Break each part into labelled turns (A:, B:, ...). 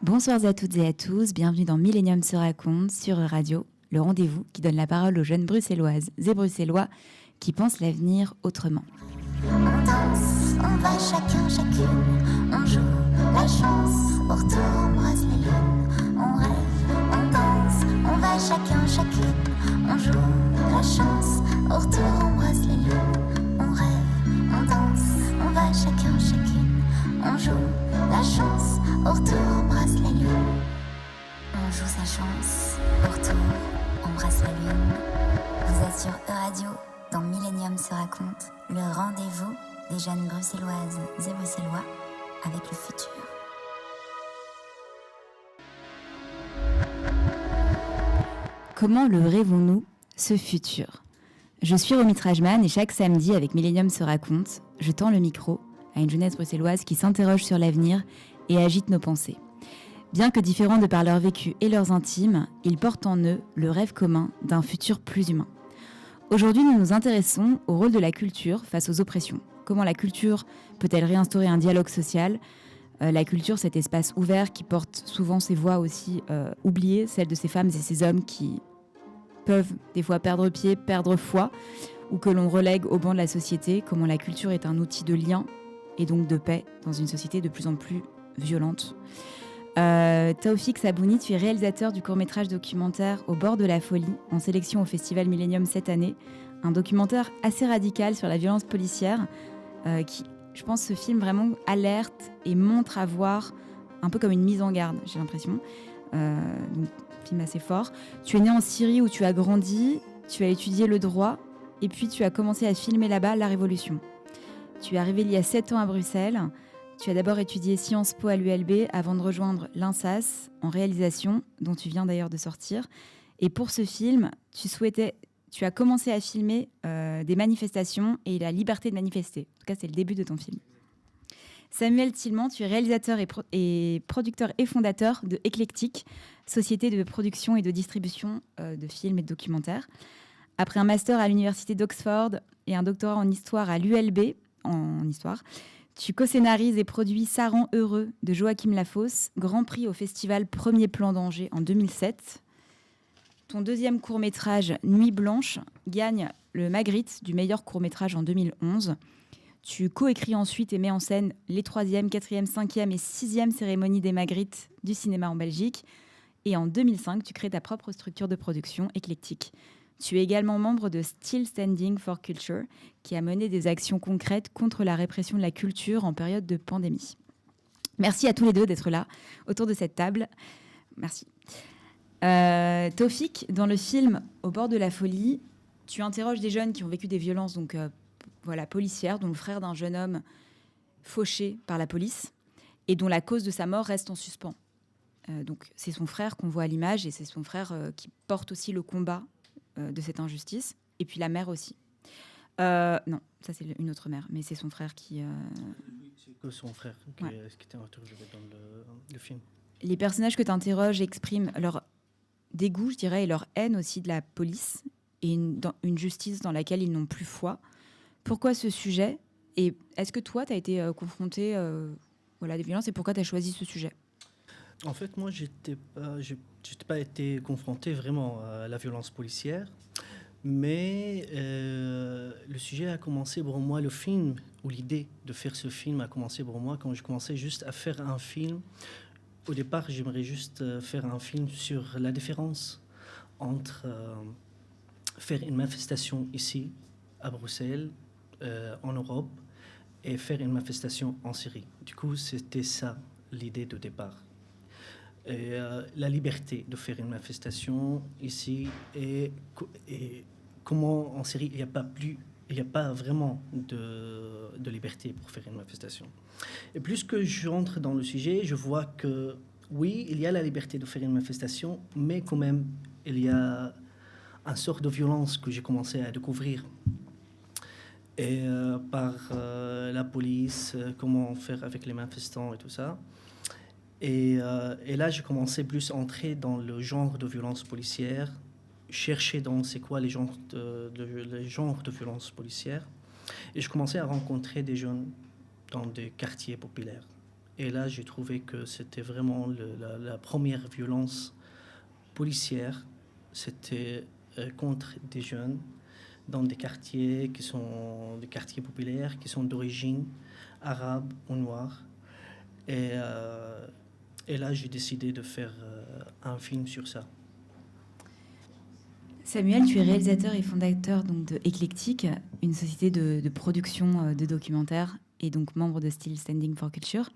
A: Bonsoir à toutes et à tous, bienvenue dans Millennium se raconte sur Radio, le rendez-vous qui donne la parole aux jeunes bruxelloises et bruxellois qui pensent l'avenir autrement.
B: On danse, on va chacun, chacune, on joue la chance, au retour on brasse les lunes, on rêve, on danse, on va chacun, chacune, on joue la chance, au retour on brasse les lunes, on rêve, on danse, on va chacun, chacune, on joue la chance, au retour on brasse les lunes, on joue sa chance, au retour on brasse la lune. Vous êtes sur E-Radio, dans Millennium se raconte, le rendez-vous des jeunes bruxelloises et bruxellois avec le futur.
A: Comment le rêvons-nous, ce futur ? Je suis Romy Trajman et chaque samedi avec Millennium se raconte, je tends le micro à une jeunesse bruxelloise qui s'interroge sur l'avenir et agite nos pensées. Bien que différents de par leur vécu et leurs intimes, ils portent en eux le rêve commun d'un futur plus humain. Aujourd'hui, nous nous intéressons au rôle de la culture face aux oppressions. Comment la culture peut-elle réinstaurer un dialogue social ? La culture, cet espace ouvert qui porte souvent ces voix aussi oubliées, celles de ces femmes et ces hommes qui peuvent des fois perdre pied, perdre foi, ou que l'on relègue au banc de la société. Comment la culture est un outil de lien et donc de paix dans une société de plus en plus violente. Taoufik Sabouni, tu es réalisateur du court-métrage documentaire Au bord de la folie, en sélection au Festival Millennium cette année. Un documentaire assez radical sur la violence policière qui, je pense, ce film vraiment alerte et montre à voir un peu comme une mise en garde, j'ai l'impression. Donc, film assez fort. Tu es né en Syrie où tu as grandi, tu as étudié le droit et puis tu as commencé à filmer là-bas la Révolution. Tu es arrivé il y a 7 ans à Bruxelles. Tu as d'abord étudié Sciences Po à l'ULB avant de rejoindre l'INSAS en réalisation, dont tu viens d'ailleurs de sortir. Et pour ce film, tu as commencé à filmer des manifestations et la liberté de manifester. En tout cas, c'est le début de ton film. Samuel Tillman, tu es réalisateur et producteur et fondateur de Eclectic, société de production et de distribution de films et de documentaires. Après un master à l'université d'Oxford et un doctorat en histoire à l'ULB, en histoire, tu co-scénarises et produis Saran Heureux de Joachim Lafosse, Grand Prix au festival Premier Plan d'Angers en 2007. Ton deuxième court-métrage, Nuit Blanche, gagne le Magritte du meilleur court-métrage en 2011. Tu co-écris ensuite et mets en scène les 3e, 4e, 5e et 6e cérémonies des Magritte du cinéma en Belgique. Et en 2005, tu crées ta propre structure de production, Eclectic. Tu es également membre de Still Standing for Culture, qui a mené des actions concrètes contre la répression de la culture en période de pandémie. Merci à tous les deux d'être là, autour de cette table. Merci. Taoufik, dans le film Au bord de la folie, tu interroges des jeunes qui ont vécu des violences policières, dont le frère d'un jeune homme fauché par la police et dont la cause de sa mort reste en suspens. Donc c'est son frère qu'on voit à l'image et c'est son frère qui porte aussi le combat de cette injustice, et puis la mère aussi. Non, ça c'est une autre mère, mais c'est son frère qui...
C: Oui, c'est que son frère qui était interrogé dans le film.
A: Les personnages que tu interroges expriment leur dégoût, je dirais, et leur haine aussi de la police, et une justice dans laquelle ils n'ont plus foi. Pourquoi ce sujet ? Et est-ce que toi, tu as été confronté à des violences, et pourquoi tu as choisi ce sujet ?
C: En fait, moi, je n'étais pas été confronté vraiment à la violence policière, mais le sujet a commencé pour moi, le film, ou l'idée de faire ce film a commencé pour moi quand je commençais juste à faire un film. Au départ, j'aimerais juste faire un film sur la différence entre faire une manifestation ici, à Bruxelles, en Europe, et faire une manifestation en Syrie. Du coup, c'était ça l'idée de départ. Et, la liberté de faire une manifestation ici et comment en Syrie il n'y a pas vraiment de liberté pour faire une manifestation. Et plus que je rentre dans le sujet, je vois que oui, il y a la liberté de faire une manifestation, mais quand même, il y a une sorte de violence que j'ai commencé à découvrir. Et par la police, comment faire avec les manifestants et tout ça. Et là, j'ai commencé plus à entrer dans le genre de violence policière, chercher dans c'est quoi les genres de violence policière. Et je commençais à rencontrer des jeunes dans des quartiers populaires. Et là, j'ai trouvé que c'était vraiment la première violence policière. C'était contre des jeunes dans des quartiers qui sont des quartiers populaires, qui sont d'origine arabe ou noire. Et là, j'ai décidé de faire un film sur ça.
A: Samuel, tu es réalisateur et fondateur donc, de Eclectic, une société de production de documentaires et donc membre de Still Standing for Culture,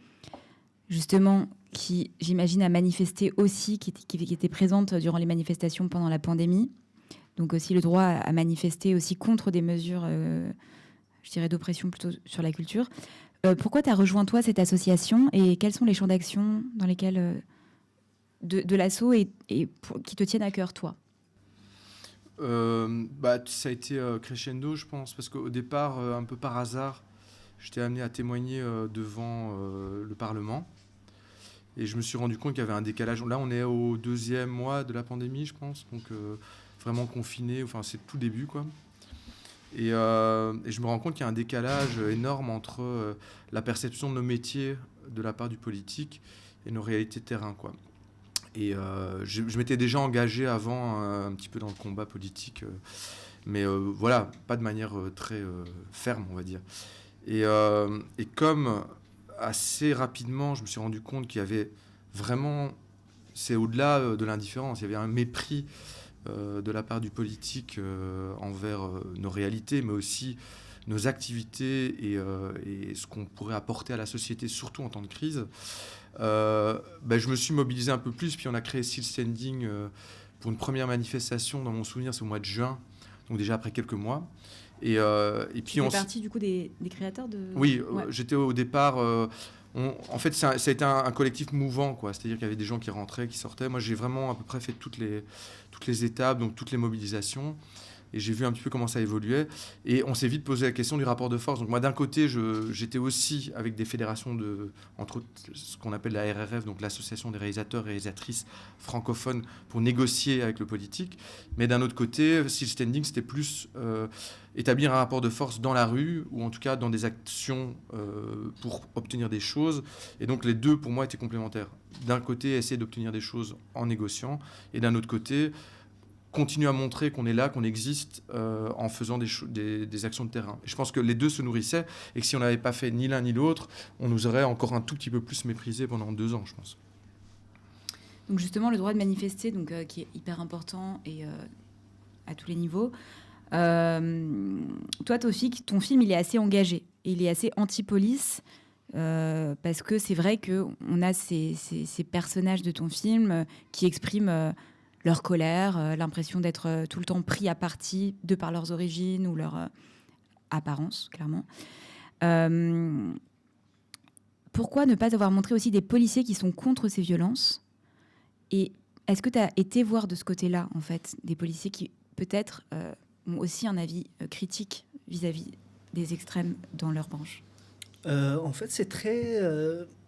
A: justement, qui, j'imagine, a manifesté aussi, qui était présente durant les manifestations pendant la pandémie, donc aussi le droit à manifester aussi contre des mesures, je dirais, d'oppression plutôt sur la culture. Pourquoi tu as rejoint, toi, cette association et quels sont les champs d'action dans lesquels, de l'asso et qui te tiennent à cœur, toi ?
D: Ça a été crescendo, je pense, parce qu'au départ, un peu par hasard, j'étais amené à témoigner devant le Parlement. Et je me suis rendu compte qu'il y avait un décalage. Là, on est au 2e mois de la pandémie, je pense. Donc, vraiment confiné. Enfin, c'est tout début, quoi. Et je me rends compte qu'il y a un décalage énorme entre la perception de nos métiers de la part du politique et nos réalités de terrain, quoi. Et je m'étais déjà engagé avant un petit peu dans le combat politique. Mais voilà, pas de manière très ferme, on va dire. Et comme assez rapidement, je me suis rendu compte qu'il y avait vraiment, c'est au-delà de l'indifférence, il y avait un mépris de la part du politique envers nos réalités, mais aussi nos activités et ce qu'on pourrait apporter à la société, surtout en temps de crise. Je me suis mobilisé un peu plus, puis on a créé Still Standing pour une première manifestation, dans mon souvenir, c'est au mois de juin, donc déjà après quelques mois. Et puis
A: on fait partie du coup des créateurs de...
D: Oui, ouais. J'étais au départ. En fait, ça a été un collectif mouvant, quoi. C'est-à-dire qu'il y avait des gens qui rentraient, qui sortaient. Moi, j'ai vraiment à peu près fait toutes les étapes, donc toutes les mobilisations. Et j'ai vu un petit peu comment ça évoluait. Et on s'est vite posé la question du rapport de force. Donc moi, d'un côté, j'étais aussi avec des fédérations entre autres, ce qu'on appelle la RRF, donc l'Association des réalisateurs et réalisatrices francophones, pour négocier avec le politique. Mais d'un autre côté, Still Standing, c'était plus établir un rapport de force dans la rue, ou en tout cas dans des actions pour obtenir des choses. Et donc les deux, pour moi, étaient complémentaires. D'un côté, essayer d'obtenir des choses en négociant, et d'un autre côté, continuer à montrer qu'on est là, qu'on existe en faisant des actions de terrain. Et je pense que les deux se nourrissaient et que si on n'avait pas fait ni l'un ni l'autre, on nous aurait encore un tout petit peu plus méprisés pendant 2 ans, je pense.
A: Donc justement, le droit de manifester, donc, qui est hyper important et à tous les niveaux. Toi, Taufik, ton film, il est assez engagé. Il est assez anti-police parce que c'est vrai qu'on a ces personnages de ton film qui expriment... leur colère, l'impression d'être tout le temps pris à partie de par leurs origines ou leur apparence, clairement. Pourquoi ne pas avoir montré aussi des policiers qui sont contre ces violences ? Et est-ce que tu as été voir de ce côté-là, en fait, des policiers qui, peut-être, ont aussi un avis critique vis-à-vis des extrêmes dans leur branche ?
C: En fait,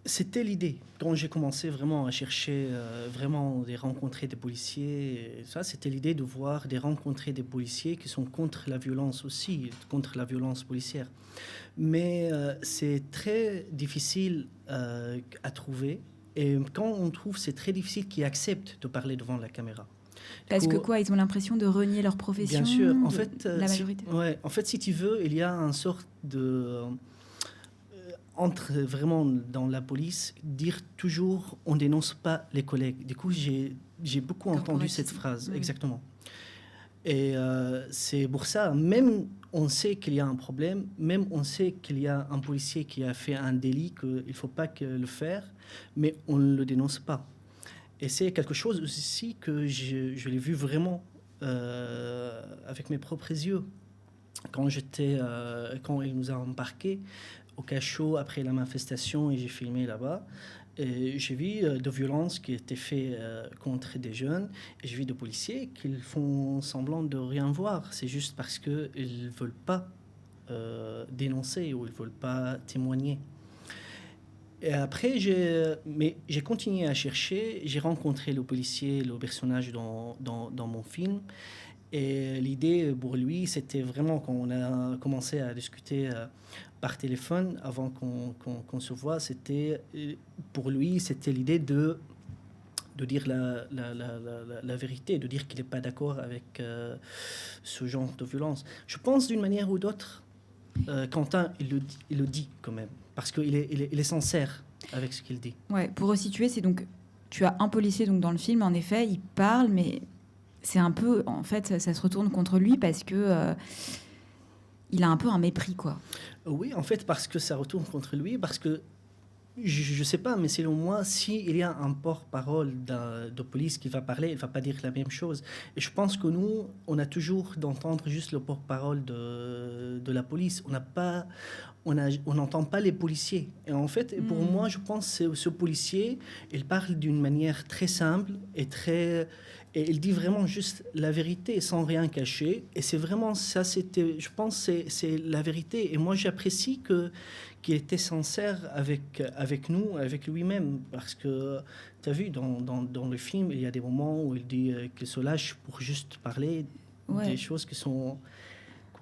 C: c'était l'idée. Quand j'ai commencé vraiment à chercher, vraiment de rencontrer des policiers, ça, c'était l'idée de rencontrer des policiers qui sont contre la violence aussi, contre la violence policière. Mais c'est très difficile à trouver. Et quand on trouve, c'est très difficile qu'ils acceptent de parler devant la caméra.
A: Parce que quoi, ils ont l'impression de renier leur profession ?
C: Bien sûr. En fait,
A: la majorité.
C: En fait, si tu veux, il y a une sorte de... entre vraiment dans la police, dire toujours on dénonce pas les collègues. Du coup, j'ai beaucoup entendu cette phrase, exactement. Et c'est pour ça, même on sait qu'il y a un problème, même on sait qu'il y a un policier qui a fait un délit, qu'il ne faut pas le faire, mais on ne le dénonce pas. Et c'est quelque chose aussi que je l'ai vu vraiment avec mes propres yeux. Quand il nous a embarqués au cachot après la manifestation et j'ai filmé là-bas, et j'ai vu de violences qui étaient faites contre des jeunes, et j'ai vu des policiers qui font semblant de rien voir. C'est juste parce qu'ils ne veulent pas dénoncer ou ils ne veulent pas témoigner. Et après, j'ai continué à chercher. J'ai rencontré le policier, le personnage dans mon film. Et l'idée pour lui, c'était vraiment, quand on a commencé à discuter par téléphone, avant qu'on se voit, c'était, pour lui, c'était l'idée de dire la vérité, de dire qu'il n'est pas d'accord avec ce genre de violence. Je pense d'une manière ou d'autre, Quentin, il le dit quand même, parce qu'il est sincère avec ce qu'il dit.
A: Ouais, pour resituer, c'est donc tu as un policier donc dans le film, en effet, il parle, mais c'est un peu, en fait, ça se retourne contre lui parce que il a un peu un mépris, quoi.
C: Oui, en fait, parce que ça retourne contre lui, parce que je ne sais pas, mais selon moi, s'il y a un porte-parole de police qui va parler, il ne va pas dire la même chose. Et je pense que nous, on a toujours d'entendre juste le porte-parole de la police. On n'entend pas les policiers. Et en fait, pour moi, je pense que ce policier, il parle d'une manière très simple et il dit vraiment juste la vérité sans rien cacher. Et c'est vraiment ça, je pense que c'est la vérité. Et moi, j'apprécie qu'il était sincère avec nous, avec lui-même. Parce que, tu as vu, dans le film, il y a des moments où il dit qu'il se lâche pour juste parler des choses qu'on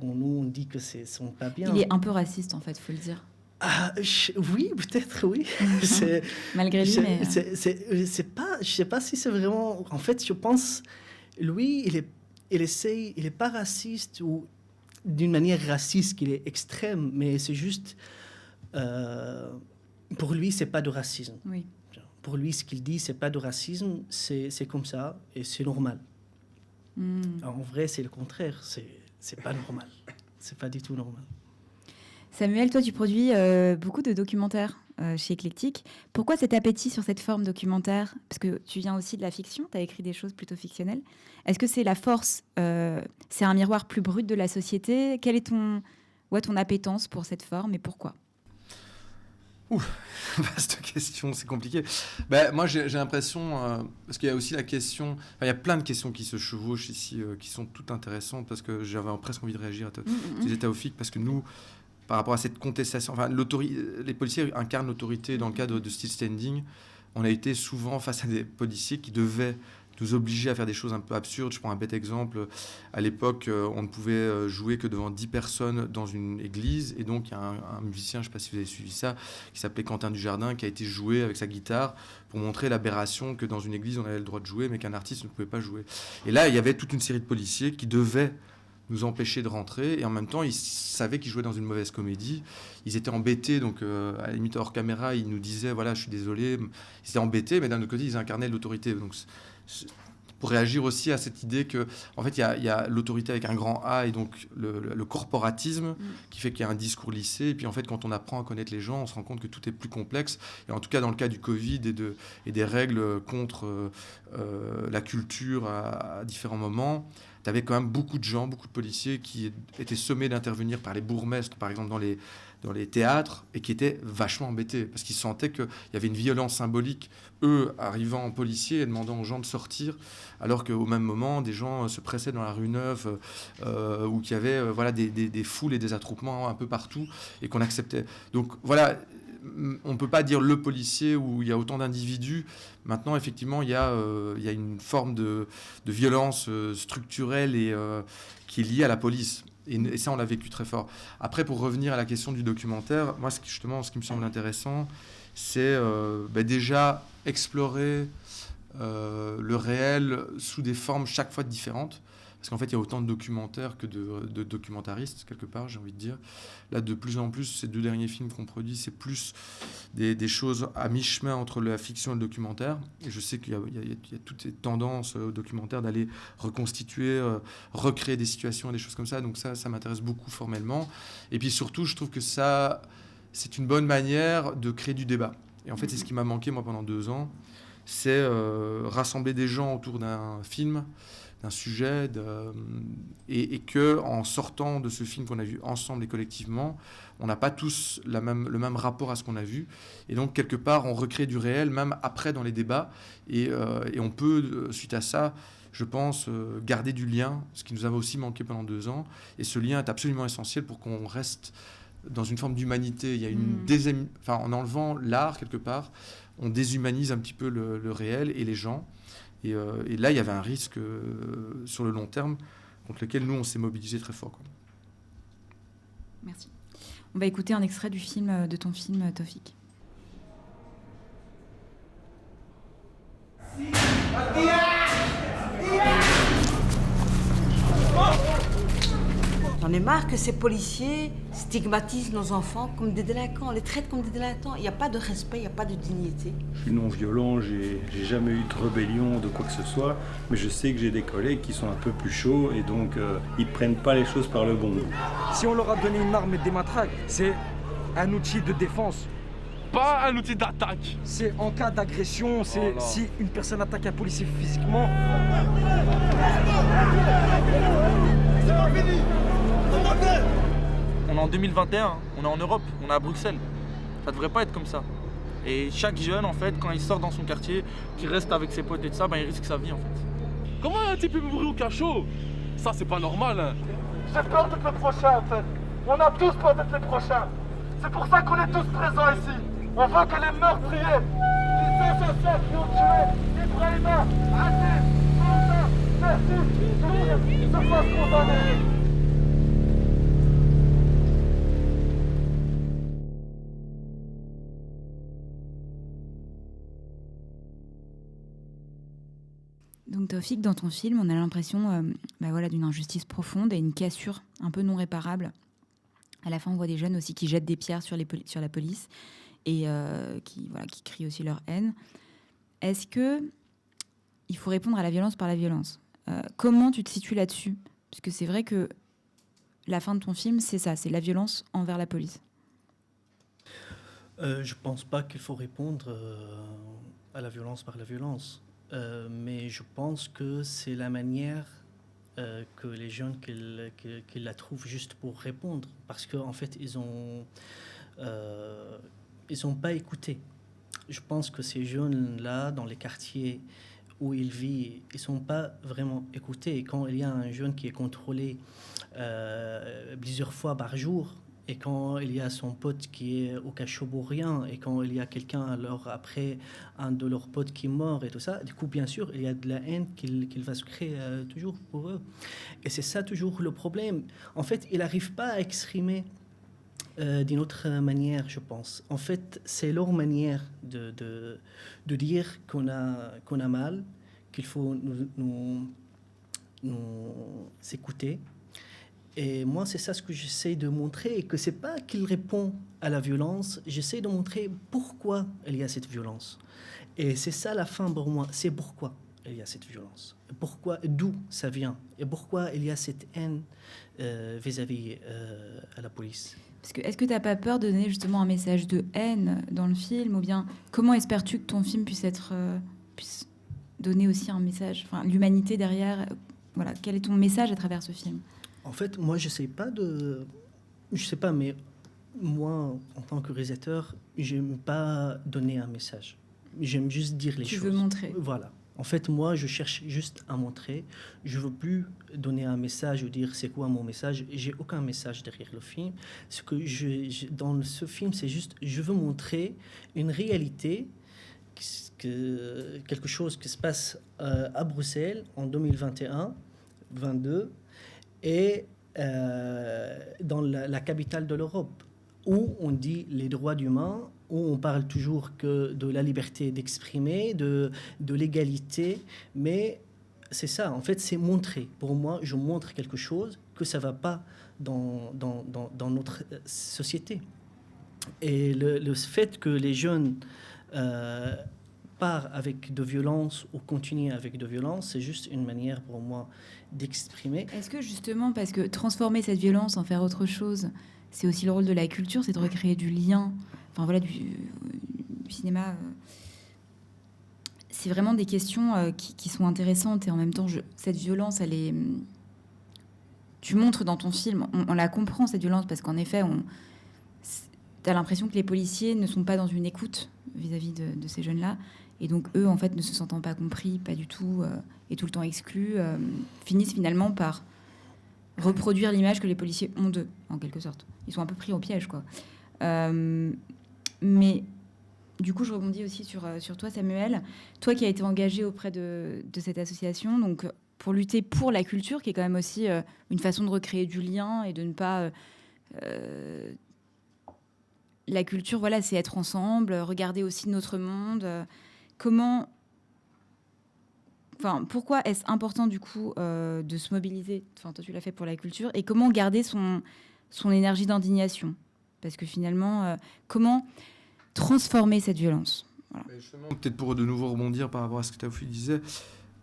C: nous on dit que ne sont pas bien.
A: Il est un peu raciste, en fait, il faut le dire.
C: Oui, peut-être, oui.
A: Malgré lui, mais...
C: C'est pas, je sais pas si c'est vraiment... En fait, je pense, lui, il est pas raciste ou d'une manière raciste qu'il est extrême, mais c'est juste... pour lui, c'est pas de racisme.
A: Oui.
C: Pour lui, ce qu'il dit, c'est pas de racisme, c'est comme ça et c'est normal. En vrai, c'est le contraire, c'est pas normal. C'est pas du tout normal.
A: Samuel, toi, tu produis beaucoup de documentaires chez Eclectic. Pourquoi cet appétit sur cette forme documentaire ? Parce que tu viens aussi de la fiction, tu as écrit des choses plutôt fictionnelles. Est-ce que c'est la force c'est un miroir plus brut de la société ? Quelle est ton appétence pour cette forme et pourquoi ?
D: Vaste question, c'est compliqué. Moi, j'ai l'impression, parce qu'il y a aussi la question... il y a plein de questions qui se chevauchent ici, qui sont toutes intéressantes, parce que j'avais presque envie de réagir à tes Taoufik, parce que nous... Par rapport à cette contestation, les policiers incarnent l'autorité dans le cadre de Still Standing. On a été souvent face à des policiers qui devaient nous obliger à faire des choses un peu absurdes. Je prends un bête exemple. À l'époque, on ne pouvait jouer que devant 10 personnes dans une église. Et donc, il y a un musicien, je ne sais pas si vous avez suivi ça, qui s'appelait Quentin Dujardin, qui a été joué avec sa guitare pour montrer l'aberration que dans une église, on avait le droit de jouer, mais qu'un artiste ne pouvait pas jouer. Et là, il y avait toute une série de policiers qui devaient nous empêcher de rentrer, et en même temps ils savaient qu'ils jouaient dans une mauvaise comédie, ils étaient embêtés, donc à la limite hors caméra ils nous disaient voilà je suis désolé, ils étaient embêtés, mais d'un autre côté ils incarnaient l'autorité, donc pour réagir aussi à cette idée que en fait il y a l'autorité avec un grand A et donc le corporatisme qui fait qu'il y a un discours lissé, et puis en fait quand on apprend à connaître les gens on se rend compte que tout est plus complexe, et en tout cas dans le cas du Covid et des règles contre la culture à différents moments, tu avais quand même beaucoup de gens, beaucoup de policiers qui étaient sommés d'intervenir par les bourgmestres, par exemple, dans les théâtres, et qui étaient vachement embêtés, parce qu'ils sentaient qu'il y avait une violence symbolique, eux, arrivant en policier et demandant aux gens de sortir, alors qu'au même moment, des gens se pressaient dans la rue Neuve, ou qu'il y avait des foules et des attroupements un peu partout, et qu'on acceptait. Donc voilà... On ne peut pas dire le policier où il y a autant d'individus. Maintenant, effectivement, il y a une forme de violence structurelle et qui est liée à la police. Et ça, on l'a vécu très fort. Après, pour revenir à la question du documentaire, moi, ce qui me semble intéressant, c'est déjà explorer le réel sous des formes chaque fois différentes. Parce qu'en fait, il y a autant de documentaires que de documentaristes, quelque part, j'ai envie de dire. Là, de plus en plus, ces 2 derniers films qu'on produit, c'est plus des choses à mi-chemin entre la fiction et le documentaire. Et je sais qu'il y a toutes ces tendances au documentaire d'aller reconstituer, recréer des situations et des choses comme ça. Donc ça m'intéresse beaucoup formellement. Et puis surtout, je trouve que ça, c'est une bonne manière de créer du débat. Et en fait, c'est ce qui m'a manqué, moi, pendant 2 ans. C'est rassembler des gens autour d'un film, d'un sujet, et que en sortant de ce film qu'on a vu ensemble et collectivement, on n'a pas tous le même rapport à ce qu'on a vu, et donc quelque part on recrée du réel même après dans les débats, et on peut suite à ça, je pense, garder du lien, ce qui nous avait aussi manqué pendant 2 ans, et ce lien est absolument essentiel pour qu'on reste dans une forme d'humanité. Il y a en enlevant l'art quelque part, on déshumanise un petit peu le réel et les gens. Et là, il y avait un risque sur le long terme contre lesquels nous, on s'est mobilisé très fort, quoi.
A: Merci. On va écouter un extrait de ton film, Taufik.
E: J'en ai marre que ces policiers stigmatisent nos enfants comme des délinquants, les traitent comme des délinquants. Il n'y a pas de respect, il n'y a pas de dignité.
F: Je suis non-violent, j'ai jamais eu de rébellion, de quoi que ce soit, mais je sais que j'ai des collègues qui sont un peu plus chauds et donc ils prennent pas les choses par le bon bout.
G: Si on leur a donné une arme et des matraques, c'est un outil de défense.
H: Pas un outil d'attaque.
G: C'est en cas d'agression, c'est si une personne attaque un policier physiquement.
H: C'est pas fini.
I: On est en 2021, on est en Europe, on est à Bruxelles. Ça devrait pas être comme ça. Et chaque jeune, en fait, quand il sort dans son quartier, qui reste avec ses potes et tout ça, ben, il risque sa vie, en fait.
H: Comment un type peut mourir au cachot? Ça, c'est pas normal, hein.
J: J'ai peur d'être le prochain, en fait. On a tous peur d'être les prochains. C'est pour ça qu'on est tous présents ici. On veut que les meurtriers, les assassins qui ont tué Ibrahima, Aziz, Moussa, Merci, se fassent condamner.
A: Donc Taufik, dans ton film, on a l'impression d'une injustice profonde et une cassure un peu non réparable. À la fin, on voit des jeunes aussi qui jettent des pierres sur la police et qui crient aussi leur haine. Est-ce que il faut répondre à la violence par la violence? Comment tu te situes là-dessus? Parce que c'est vrai que la fin de ton film, c'est ça, c'est la violence envers la police.
C: Je pense pas qu'il faut répondre à la violence par la violence. Mais je pense que c'est la manière que les jeunes qu'ils la trouvent juste pour répondre, parce qu'en fait ils ont pas écouté. Je pense que ces jeunes là dans les quartiers où ils vivent, ils sont pas vraiment écoutés. Et quand il y a un jeune qui est contrôlé plusieurs fois par jour, et quand il y a son pote qui est au cachot pour rien, et quand il y a quelqu'un, alors après, un de leurs potes qui est mort et tout ça, du coup, bien sûr, il y a de la haine qu'il va se créer toujours pour eux. Et c'est ça toujours le problème. En fait, il n'arrive pas à exprimer d'une autre manière, je pense. En fait, c'est leur manière de dire qu'on a mal, qu'il faut nous s'écouter. Et moi, c'est ça ce que j'essaie de montrer, et que c'est pas qu'il répond à la violence, j'essaie de montrer pourquoi il y a cette violence. Et c'est ça la fin pour moi, c'est pourquoi il y a cette violence. Pourquoi, d'où ça vient, et pourquoi il y a cette haine vis-à-vis à la police.
A: Parce que, est-ce que tu n'as pas peur de donner justement un message de haine dans le film, ou bien comment espères-tu que ton film puisse donner aussi un message, enfin l'humanité derrière, voilà, quel est ton message à travers ce film?
C: En fait, moi, je sais pas, mais moi, en tant que réalisateur, j'aime pas donner un message. J'aime juste dire les choses.
A: Tu veux montrer.
C: Voilà. En fait, moi, je cherche juste à montrer. Je veux plus donner un message ou dire c'est quoi mon message. J'ai aucun message derrière le film. Ce que dans ce film, c'est juste, je veux montrer une réalité, quelque chose qui se passe à Bruxelles en 2021-22. Et dans la capitale de l'Europe, où on dit les droits humains, où on parle toujours que de la liberté d'exprimer, de l'égalité, mais c'est ça, en fait, c'est montrer. Pour moi, je montre quelque chose que ça ne va pas dans notre société. Et le fait que les jeunes partent avec de violence ou continuent avec de violence, c'est juste une manière pour moi d'exprimer.
A: Est-ce que justement, parce que transformer cette violence en faire autre chose, c'est aussi le rôle de la culture, c'est de recréer du lien, enfin voilà, du cinéma. C'est vraiment des questions qui sont intéressantes, et en même temps, cette violence, elle est... Tu montres dans ton film, on la comprend, cette violence, parce qu'en effet, t'as l'impression que les policiers ne sont pas dans une écoute vis-à-vis de ces jeunes-là. Et donc, eux, en fait, ne se sentant pas compris, pas du tout, et tout le temps exclus, finissent finalement par reproduire l'image que les policiers ont d'eux, en quelque sorte. Ils sont un peu pris au piège, quoi. Mais du coup, je rebondis aussi sur toi, Samuel. Toi qui as été engagé auprès de cette association, donc pour lutter pour la culture, qui est quand même aussi une façon de recréer du lien et de ne pas... la culture, voilà, c'est être ensemble, regarder aussi notre monde. Pourquoi est-ce important, du coup, de se mobiliser? Enfin, toi, tu l'as fait pour la culture. Et comment garder son énergie d'indignation? Parce que finalement, comment transformer cette violence? Voilà.
D: Justement, peut-être pour de nouveau rebondir par rapport à ce que Taoufiq disait,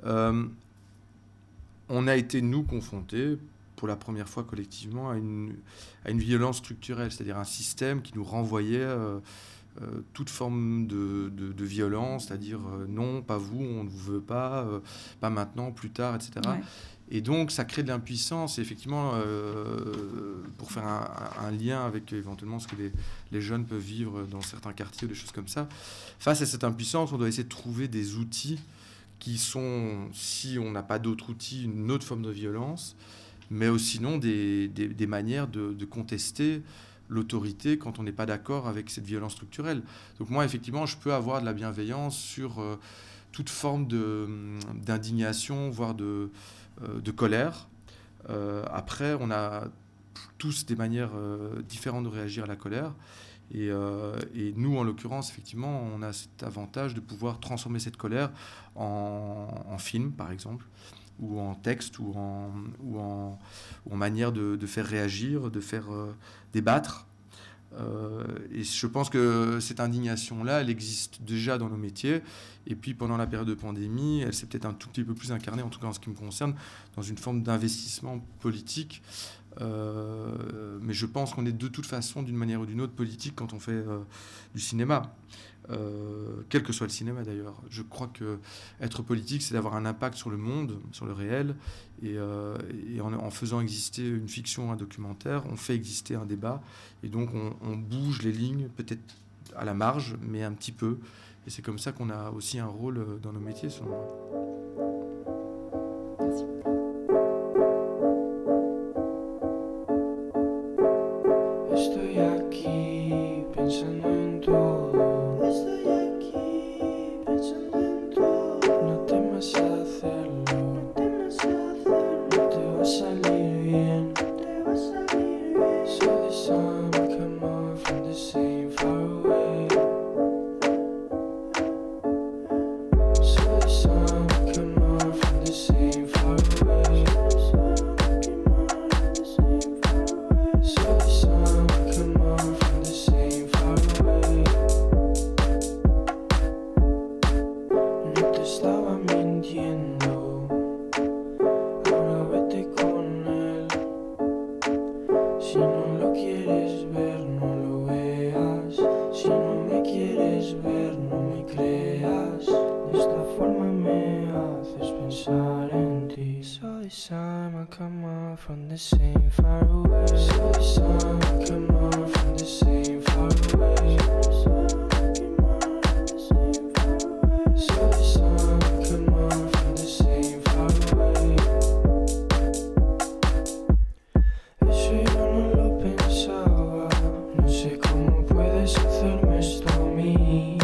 D: on a été, nous, confrontés, pour la première fois collectivement, à une violence structurelle, c'est-à-dire un système qui nous renvoyait toute forme de violence, c'est-à-dire non, pas vous, on ne vous veut pas, pas maintenant, plus tard, etc. Ouais. Et donc, ça crée de l'impuissance. Et effectivement, pour faire un lien avec éventuellement ce que les jeunes peuvent vivre dans certains quartiers, des choses comme ça, face à cette impuissance, on doit essayer de trouver des outils qui sont, si on n'a pas d'autres outils, une autre forme de violence, mais aussi sinon des manières de contester l'autorité quand on n'est pas d'accord avec cette violence structurelle. Donc moi, effectivement, je peux avoir de la bienveillance sur toute forme d'indignation, voire de colère. Après, on a tous des manières différentes de réagir à la colère. Et nous, en l'occurrence, effectivement, on a cet avantage de pouvoir transformer cette colère en film, par exemple, ou en texte, ou en manière de faire réagir, de faire débattre. Et je pense que cette indignation-là, elle existe déjà dans nos métiers. Et puis, pendant la période de pandémie, elle s'est peut-être un tout petit peu plus incarnée, en tout cas en ce qui me concerne, dans une forme d'investissement politique. Mais je pense qu'on est de toute façon, d'une manière ou d'une autre, politique quand on fait du cinéma. Quel que soit le cinéma d'ailleurs. Je crois que être politique, c'est d'avoir un impact sur le monde, sur le réel, et en faisant exister une fiction, un documentaire, on fait exister un débat, et donc on bouge les lignes, peut-être à la marge, mais un petit peu, et c'est comme ça qu'on a aussi un rôle dans nos métiers, selon moi.
A: Merci.
K: Estoy aquí pensando en todo. Estoy aquí pensando en todo. No temas a hacerlo. No temas a hacerlo. No te va a salir bien. No te va a salir bien. So the sun come up from the same far away. So the sun come up from the same far away. So the sun come up from the same far away. No te estaba mintiendo, ahora vete con él. Si no lo quieres ver, no lo veas. Si no me quieres ver, no me creas. De esta forma me haces pensar en ti. So the sun come up from the same far away. So the sun come up from the same far away. So the sun come up from the same far away. Eso yo no lo pensaba. No sé cómo puedes hacerme esto a mí.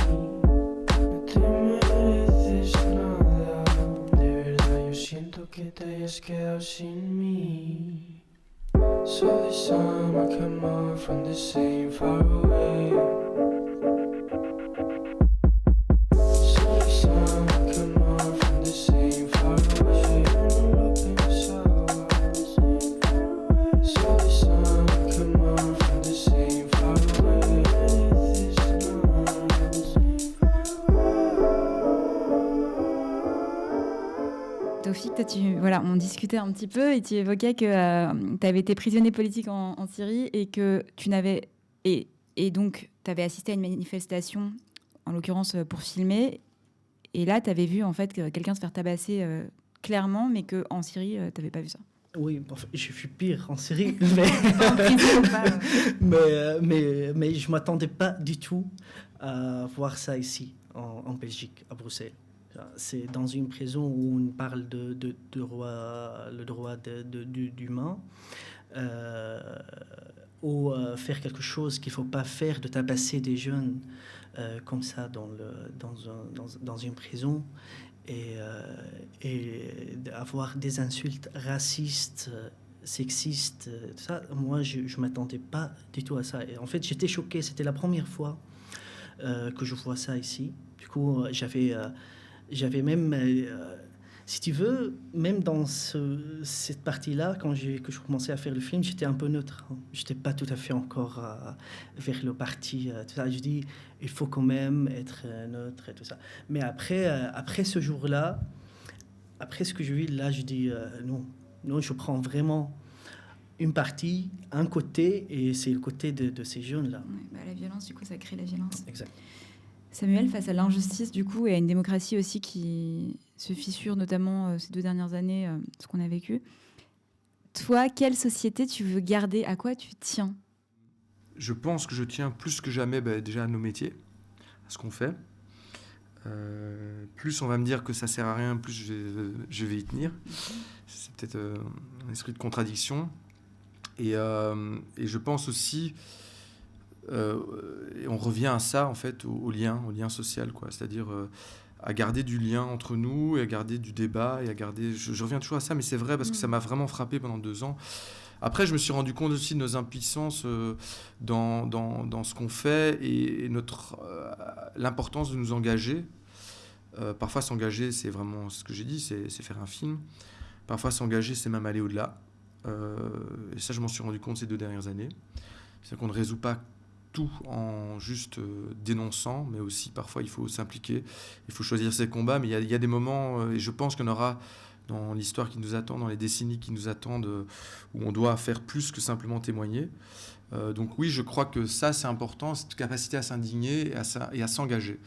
K: No te mereces nada. De verdad yo siento que te hayas quedado sin mí. So the sun come up from the same far away. So the sun come up from the same far away. No lo pensaba. So the sun come up from the same far away.
A: Taoufiq, toi, on discutait un petit peu et tu évoquais que tu avais été prisonnier politique en Syrie et que tu n'avais... Et donc, tu avais assisté à une manifestation, en l'occurrence pour filmer, et là, tu avais vu en fait quelqu'un se faire tabasser clairement, mais qu'en Syrie, tu n'avais pas vu ça.
C: Oui, j'ai vu pire en Syrie, mais je ne m'attendais pas du tout à voir ça ici, en Belgique, à Bruxelles. C'est dans une prison où on parle le droit d'humain, ou faire quelque chose qu'il ne faut pas faire, de tabasser des jeunes comme ça dans une prison. Et et d'avoir des insultes racistes, sexistes, tout ça, moi, je ne m'attendais pas du tout à ça. Et en fait, j'étais choqué. C'était la première fois que je vois ça ici. Du coup, j'avais même, si tu veux, même dans cette partie-là, que je commençais à faire le film, j'étais un peu neutre. Je n'étais pas tout à fait encore vers le parti. Tout ça. Je dis, il faut quand même être neutre et tout ça. Mais après ce jour-là, après ce que je vis là, je dis non, je prends vraiment une partie, un côté, et c'est le côté de ces jeunes-là.
A: Ouais, la violence, du coup, ça crée la violence.
C: Exact.
A: Samuel, face à l'injustice, du coup, et à une démocratie aussi qui se fissure, notamment ces 2 dernières années, ce qu'on a vécu, toi, quelle société tu veux garder? À quoi tu tiens?
D: Je pense que je tiens plus que jamais déjà à nos métiers, à ce qu'on fait. Plus on va me dire que ça sert à rien, plus je vais y tenir. C'est peut-être un esprit de contradiction. Et je pense aussi, et on revient à ça en fait, au lien social, quoi. C'est-à-dire à garder du lien entre nous, et à garder du débat, et à garder. Je reviens toujours à ça, mais c'est vrai parce que ça m'a vraiment frappé pendant 2 ans. Après, je me suis rendu compte aussi de nos impuissances dans ce qu'on fait et l'importance de nous engager. Parfois, s'engager, c'est vraiment ce que j'ai dit, c'est faire un film. Parfois, s'engager, c'est même aller au-delà. Et ça, je m'en suis rendu compte ces 2 dernières années. C'est qu'on ne résout pas tout en juste dénonçant, mais aussi, parfois, il faut s'impliquer. Il faut choisir ses combats, mais il y a des moments, et je pense qu'il y en aura dans l'histoire qui nous attend, dans les décennies qui nous attendent, où on doit faire plus que simplement témoigner. Donc oui, je crois que ça, c'est important, cette capacité à s'indigner et à s'engager.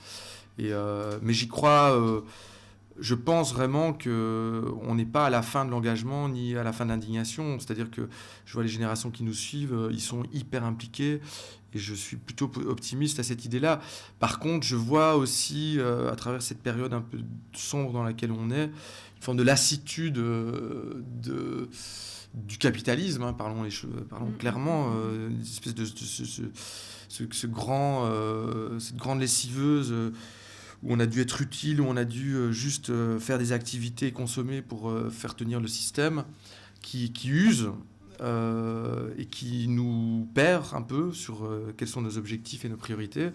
D: Mais j'y crois, je pense vraiment qu'on n'est pas à la fin de l'engagement ni à la fin de l'indignation. C'est-à-dire que je vois les générations qui nous suivent, ils sont hyper impliqués et je suis plutôt optimiste à cette idée-là. Par contre, je vois aussi, à travers cette période un peu sombre dans laquelle on est, une forme de lassitude du capitalisme, hein, parlons clairement, une espèce de cette grande lessiveuse où on a dû être utile, où on a dû juste faire des activités et consommer pour faire tenir le système, qui use et qui nous perd un peu sur quels sont nos objectifs et nos priorités.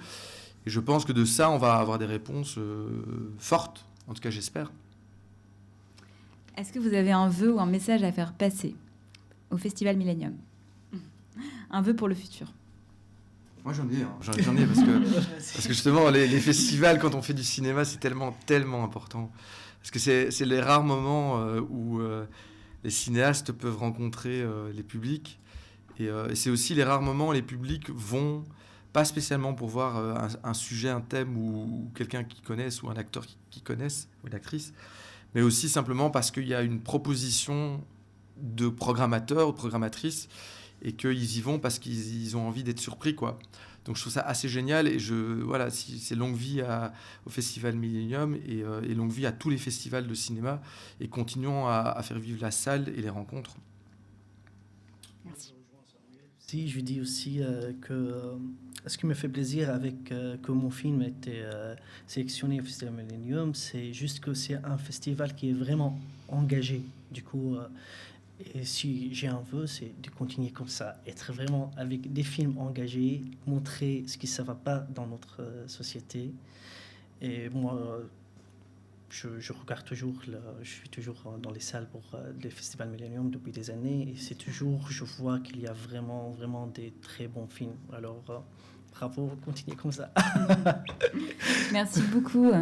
D: Et je pense que de ça, on va avoir des réponses fortes, en tout cas j'espère.
A: Est-ce que vous avez un vœu ou un message à faire passer au Festival Millennium? Un vœu pour le futur?
D: Moi j'en ai parce que justement les festivals, quand on fait du cinéma, c'est tellement important, parce que c'est les rares moments où les cinéastes peuvent rencontrer les publics, et c'est aussi les rares moments où les publics vont pas spécialement pour voir un sujet, un thème ou quelqu'un qu'ils connaissent ou un acteur qu'ils connaissent ou une actrice, mais aussi simplement parce qu'il y a une proposition de programmateurs ou de programmatrices et qu'ils y vont parce qu'ils ont envie d'être surpris, quoi. Donc je trouve ça assez génial, et c'est longue vie au Festival Millennium et longue vie à tous les festivals de cinéma, et continuons à faire vivre la salle et les rencontres.
A: Merci.
C: Si je dis aussi que ce qui me fait plaisir avec que mon film ait été sélectionné au Festival Millennium, c'est juste que c'est un festival qui est vraiment engagé. Du coup, et si j'ai un vœu, c'est de continuer comme ça, être vraiment avec des films engagés, montrer ce qui ne va pas dans notre société. Et moi, je regarde toujours, je suis toujours dans les salles pour les festivals Millennium depuis des années, et c'est toujours, je vois qu'il y a vraiment des très bons films. Alors, bravo, continuez comme ça.
A: Merci beaucoup.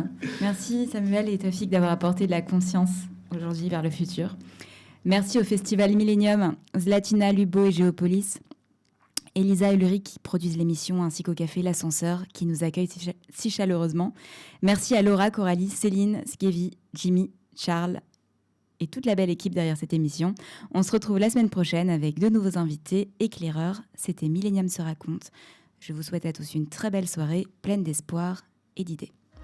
A: Merci Samuel et Tawfik d'avoir apporté de la conscience aujourd'hui vers le futur. Merci au Festival Millennium, Zlatina, Lubo et Géopolis, Elisa et Ulrich qui produisent l'émission, ainsi qu'au Café L'Ascenseur qui nous accueille si chaleureusement. Merci à Laura, Coralie, Céline, Skevi, Jimmy, Charles et toute la belle équipe derrière cette émission. On se retrouve la semaine prochaine avec de nouveaux invités éclaireurs. C'était Millennium se raconte. Je vous souhaite à tous une très belle soirée, pleine d'espoir et d'idées.